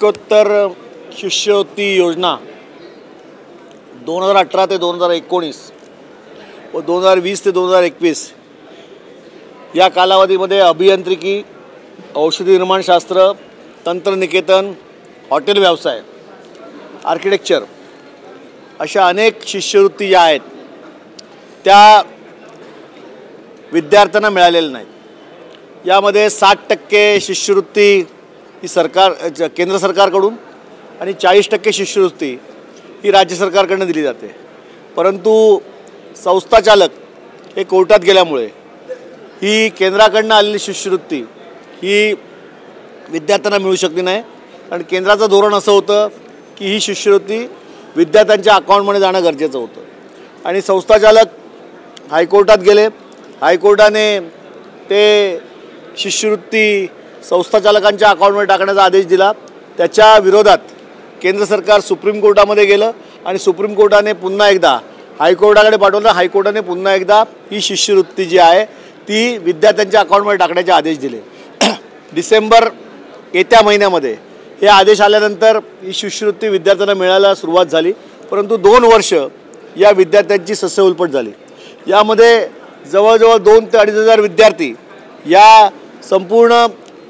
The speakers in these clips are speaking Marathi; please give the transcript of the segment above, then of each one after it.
शिष्योत्तर शिष्यवृत्ती योजना 2018 ते 2019 व 2020 ते 2021 या कालावधीमध्ये अभियांत्रिकी, औषधी निर्माणशास्त्र, तंत्रनिकेतन, हॉटेल व्यवसाय, आर्किटेक्चर अशा अनेक शिष्यवृत्ती ज्या आहेत त्या विद्यार्थ्यांना मिळालेल्या नाहीत। यामध्ये 60% शिष्यवृत्ती ही केंद्र सरकारकडून आणि 40% शिष्यवृत्ती ही राज्य सरकारकडून दिली जाते। परंतु संस्था चालक हे कोर्टात गेल्यामुळे ही केंद्राकडून आलेली शिष्यवृत्ती ही विद्यार्थ्यांना मिळू शकली नाही। कारण केंद्राचं धोरण असं होतं की ही शिष्यवृत्ती विद्यार्थ्यांच्या अकाउंटमध्ये जाणं गरजेचं होतं आणि संस्था चालक हायकोर्टात गेले। हायकोर्टाने ते शिष्यवृत्ती संस्था चालकांच्या अकाउंटमध्ये टाकण्याचा आदेश दिला। त्याच्या विरोधात केंद्र सरकार सुप्रीम कोर्टामध्ये गेलं आणि सुप्रीम कोर्टाने पुन्हा एकदा हायकोर्टाकडे पाठवलं। हायकोर्टाने पुन्हा एकदा ही शिष्यवृत्ती जी आहे ती विद्यार्थ्यांच्या अकाउंटमध्ये टाकण्याचे आदेश दिले। डिसेंबर येत्या महिन्यामध्ये हे आदेश आल्यानंतर ही शिष्यवृत्ती विद्यार्थ्यांना मिळायला सुरुवात झाली। परंतु 2 वर्ष या विद्यार्थ्यांची सस्यउलपट झाली। यामध्ये जवळजवळ 2 ते 2.5 हजार विद्यार्थी या संपूर्ण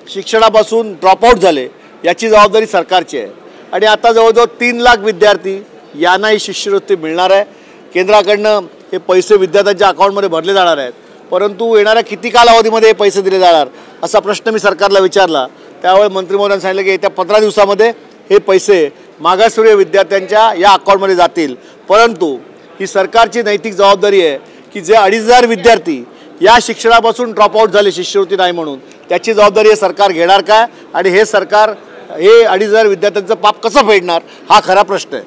शिक्षणापासून ड्रॉपआउट झाले। याची जबाबदारी सरकारची आहे आणि आता जवळजवळ 3 लाख विद्यार्थी यांना ही शिष्यवृत्ती मिळणार आहे। केंद्राकडनं हे पैसे विद्यार्थ्यांच्या अकाउंटमध्ये भरले जाणार आहेत। परंतु येणाऱ्या किती कालावधीमध्ये हे पैसे दिले जाणार असा प्रश्न मी सरकारला विचारला। त्यावेळी मंत्री महोदयांनी सांगितलं की येत्या 15 दिवसामध्ये हे पैसे मागासवर्गीय विद्यार्थ्यांच्या या अकाउंटमध्ये जातील। परंतु ही सरकारची नैतिक जबाबदारी आहे की जे 2,500 विद्यार्थी या शिक्षणापासून ड्रॉपआउट झाले शिष्यवृत्ती नाही म्हणून, त्याची जबाबदारी हे सरकार घेणार काय आणि हे सरकार हे 2,500 विद्यार्थ्यांचं पाप कसं फेडणार हा खरा प्रश्न आहे।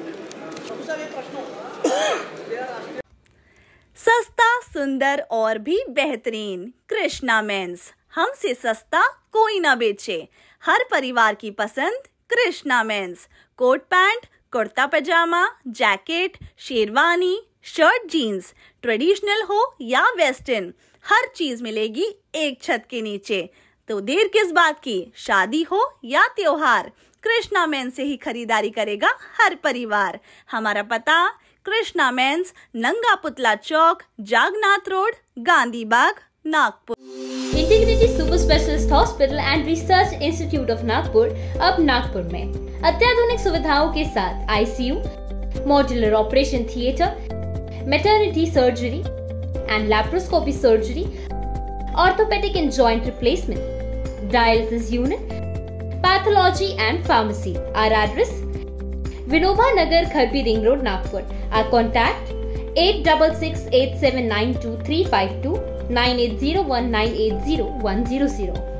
सस्ता, सुंदर और भी बेहतरीन कृष्णा मेंस, हमसे सस्ता कोई ना बेचे। हर परिवार की पसंद Krishna men's. Coat pant, kurta pajama, jacket, sherwani, shirt, jeans, traditional हो या वेस्टर्न, हर चीज मिलेगी एक छत के नीचे। तो देर किस बात की, शादी हो या त्योहार, कृष्णा मेंस से ही खरीदारी करेगा हर परिवार। हमारा पता कृष्णा मेंस, नंगा पुतला चौक, जागनाथ रोड, गांधी बाग, Nagpur. Integrity super specialist hospital end research institute of Nagpur अब नागपुर में अत्याधुनिक सुविधाओं के साथ ICU, modular operation theatre, maternity surgery end laparoscopy surgery, orthopaedic end joint replacement, dialysis unit, pathology end pharmacy. Our address Vinoba Nagar, Kharbi ring road, Nagpur. Our contact 8668792352 9801980100।